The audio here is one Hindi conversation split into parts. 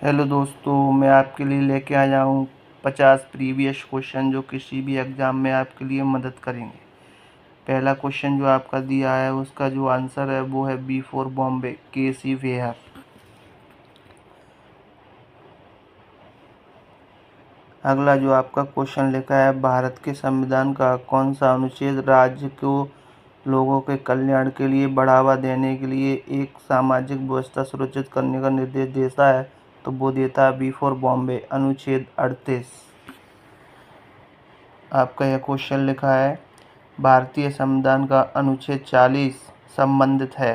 हेलो दोस्तों, मैं आपके लिए लेके आया हूँ 50 प्रीवियस क्वेश्चन जो किसी भी एग्ज़ाम में आपके लिए मदद करेंगे। पहला क्वेश्चन जो आपका दिया है उसका जो आंसर है वो है B for Bombay, KC. Where. अगला जो आपका क्वेश्चन लिखा है, भारत के संविधान का कौन सा अनुच्छेद राज्य को लोगों के कल्याण के लिए बढ़ावा देने के लिए एक सामाजिक व्यवस्था सुरक्षित करने का निर्देश देता है? तो वो देता है बी फॉर बॉम्बे, अनुच्छेद 38। आपका यह क्वेश्चन लिखा है, भारतीय संविधान का अनुच्छेद 40 संबंधित है।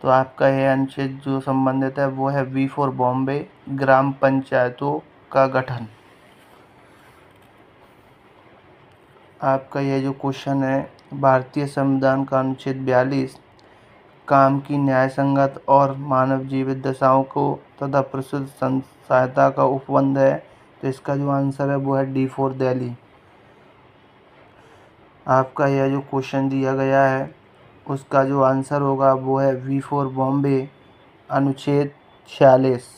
तो आपका यह अनुच्छेद जो संबंधित है वो है बी फॉर बॉम्बे, ग्राम पंचायतों का गठन। आपका यह जो क्वेश्चन है, भारतीय संविधान का अनुच्छेद 42 काम की न्यायसंगत और मानव जीवित दशाओं को तथा प्रसूत सहायता का उपबंध है। तो इसका जो आंसर है वो है डी फॉर दिल्ली। आपका यह जो क्वेश्चन दिया गया है उसका जो आंसर होगा वो है वी फॉर बॉम्बे, अनुच्छेद 46।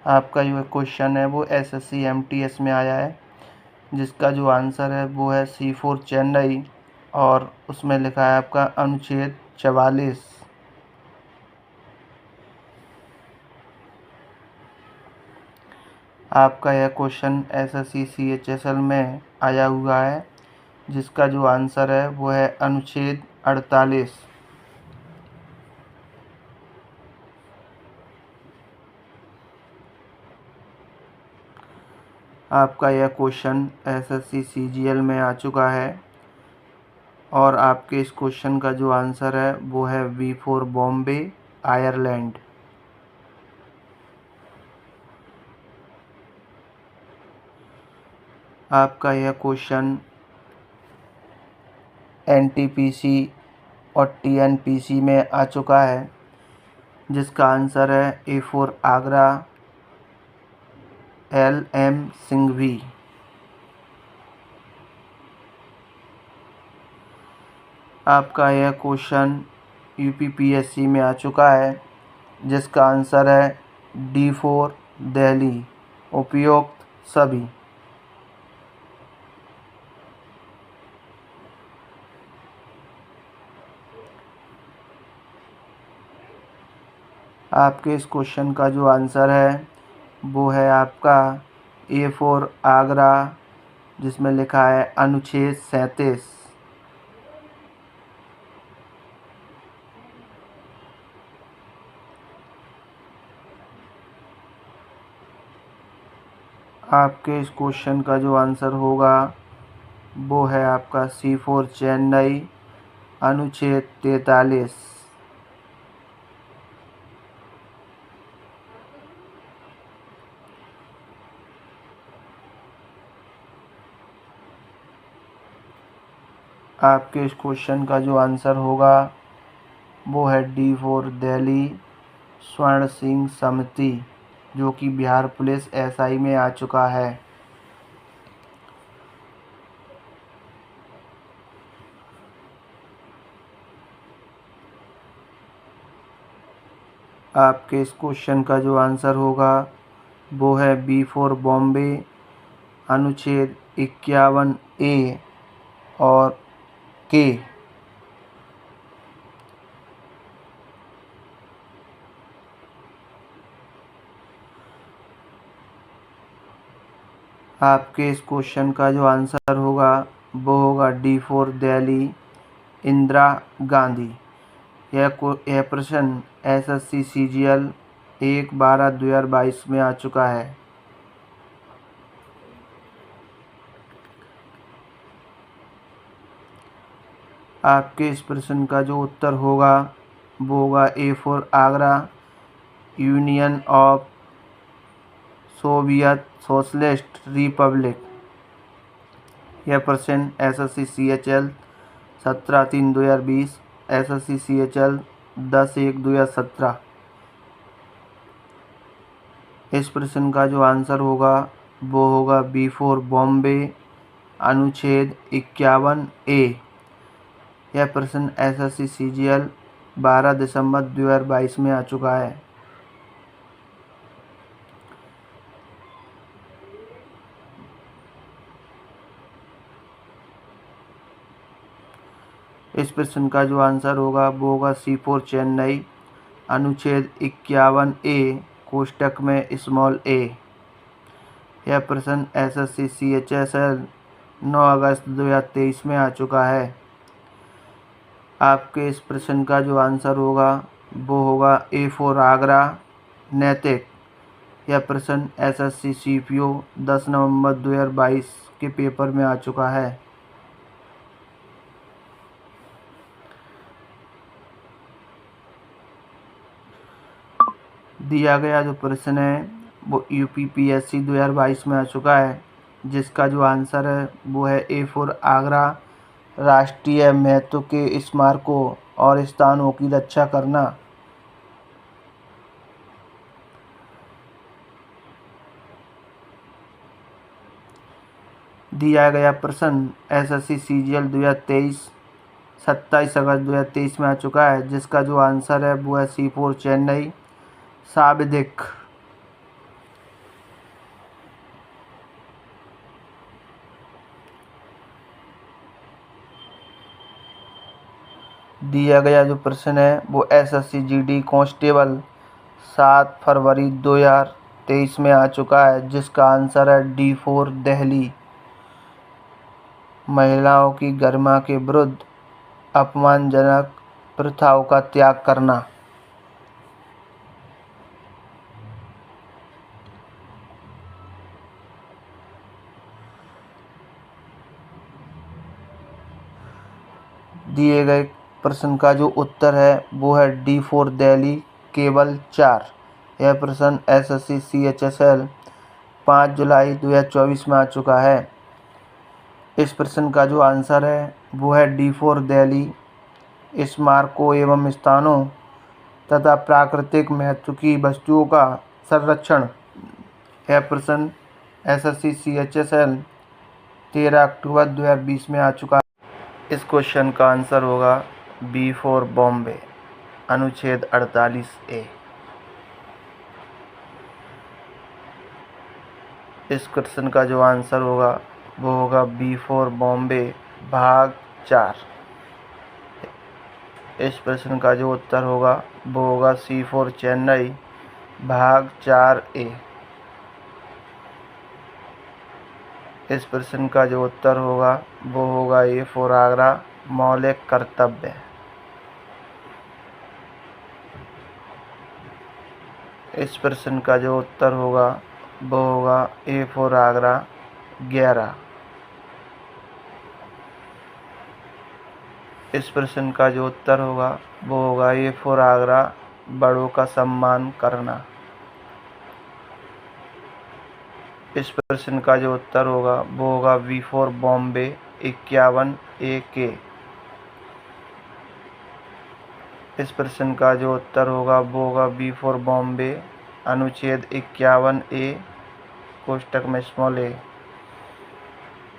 आपका जो क्वेश्चन है वो एसएससी एमटीएस में आया है, जिसका जो आंसर है वो है सी फॉर चेन्नई, और उसमें लिखा है आपका अनुच्छेद 44। आपका यह क्वेश्चन एसएससी सीएचएसएल में आया हुआ है, जिसका जो आंसर है वो है अनुच्छेद 48। आपका यह क्वेश्चन एसएससी सीजीएल में आ चुका है, और आपके इस क्वेश्चन का जो आंसर है वो है वी फॉर बॉम्बे, आयरलैंड। आपका यह क्वेश्चन एनटीपीसी और टीएनपीसी में आ चुका है, जिसका आंसर है A for Agra, LM. Singhvi. आपका यह क्वेश्चन यूपीपीएससी में आ चुका है, जिसका आंसर है डी फॉर दिल्ली, उपयुक्त सभी। आपके इस क्वेश्चन का जो आंसर है वो है आपका ए फॉर आगरा, जिसमें लिखा है अनुच्छेद 37। आपके इस क्वेश्चन का जो आंसर होगा वो है आपका सी फॉर चेन्नई, अनुच्छेद 43। आपके इस क्वेश्चन का जो आंसर होगा वो है डी फॉर दिल्ली, स्वर्ण सिंह समिति, जो कि बिहार पुलिस एसआई में आ चुका है। आपके इस क्वेश्चन का जो आंसर होगा वो है बी फॉर बॉम्बे, अनुच्छेद 51A और के। आपके इस क्वेश्चन का जो आंसर होगा वो होगा डी फॉर दिल्ली, इंदिरा गांधी। यह प्रश्न एसएससी सीजीएल 1/12/2022 में आ चुका है। आपके इस प्रश्न का जो उत्तर होगा वो होगा A for Agra, union of Soviet socialist Republic. यह प्रश्न एसएससी सीएचएल 17/3/2020, एसएससी सीएचएल 10/1/2017। इस प्रश्न का जो आंसर होगा वो होगा बी फॉर बॉम्बे, अनुच्छेद 51A। यह प्रश्न SSC CGL 12 दिसंबर 2022 में आ चुका है। इस प्रश्न का जो आंसर होगा वो होगा C4 चेन्नई, अनुच्छेद 51A कोष्टक में स्मॉल a। यह प्रश्न SSC CHSL 9 अगस्त 2023 में आ चुका है। आपके इस प्रश्न का जो आंसर होगा वो होगा A4 आगरा नैतिक। यह प्रश्न SSC CPO 10 नवंबर 2022 के पेपर में आ चुका है। दिया गया जो प्रश्न है वो UPPSC 2022 में आ चुका है, जिसका जो आंसर है वो है A4 आगरा राष्ट्रीय महत्व के स्मारकों और स्थानों की रक्षा करना। दिया गया प्रश्न SSC CGL 2023 27 अगस्त 2023 में आ चुका है, जिसका जो आंसर है वो है C4 चेन्नई सांविधिक। दिया गया जो प्रश्न है वो SSC GD कांस्टेबल 7 फरवरी 2023 में आ चुका है, जिसका आंसर है D4 दिल्ली। महिलाओं की गरिमा के विरुद्ध अपमानजनक प्रथाओं का त्याग करना। दिए गए प्रश्न का जो उत्तर है वो है D4 दिल्ली केवल 4। यह प्रश्न SSC CHSL 5 जुलाई 2024 में आ चुका है। इस प्रश्न का जो आंसर है वो है D4 दिल्ली स्मारकों एवं स्थानों तथा प्राकृतिक महत्व की वस्तुओं का संरक्षण। यह प्रश्न SSC CHSL 13 अक्टूबर 2020 में आ चुका है। इस क्वेश्चन का आंसर होगा B4 बॉम्बे, अनुच्छेद 48A। इस क्वेश्चन का जो आंसर होगा वो होगा B4 बॉम्बे भाग 4। इस प्रश्न का जो उत्तर होगा वो होगा C4 चेन्नई भाग 4A। इस प्रश्न का जो उत्तर होगा वो होगा A4 आगरा मौलिक कर्तव्य। इस प्रश्न का जो उत्तर होगा वो होगा A4 आगरा 11। इस प्रश्न का जो उत्तर होगा वो होगा A4 आगरा बड़ों का सम्मान करना। इस प्रश्न का जो उत्तर होगा वो होगा B4 बॉम्बे 51A। इस प्रश्न का जो उत्तर होगा वो होगा B4 बॉम्बे अनुच्छेद 51A कोष्टक में स्मॉल a।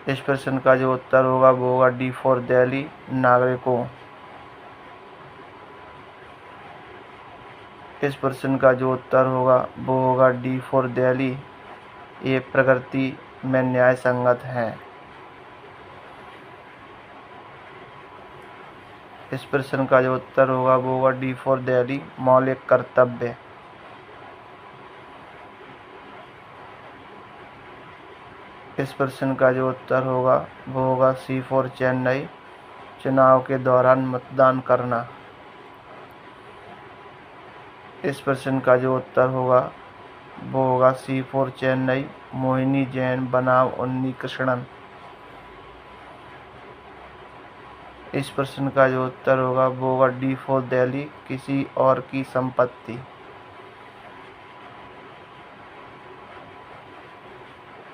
इस प्रश्न का जो उत्तर होगा वो होगा D4 दिल्ली नागरिकों। इस प्रश्न का जो उत्तर होगा वो होगा D4 दिल्ली ये प्रकृति में न्याय संगत हैं। इस प्रश्न का जो उत्तर होगा वो होगा D4 दिल्ली मौलिक कर्तव्य। इस प्रश्न का जो उत्तर होगा वो होगा C4 चेन्नई चुनाव के दौरान मतदान करना। इस प्रश्न का जो उत्तर होगा वो होगा C4 चेन्नई मोहिनी जैन बनाम उन्नी कृष्णन। इस प्रश्न का जो उत्तर होगा वो होगा D4 दिल्ली किसी और की संपत्ति।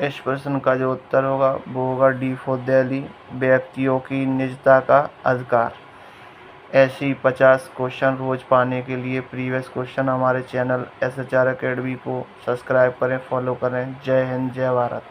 इस प्रश्न का जो उत्तर होगा वो होगा D4 दिल्ली व्यक्तियों की निजता का अधिकार। ऐसी 50 क्वेश्चन रोज पाने के लिए प्रीवियस क्वेश्चन हमारे चैनल SHR अकेडमी को सब्सक्राइब करें, फॉलो करें। जय हिंद, जय भारत।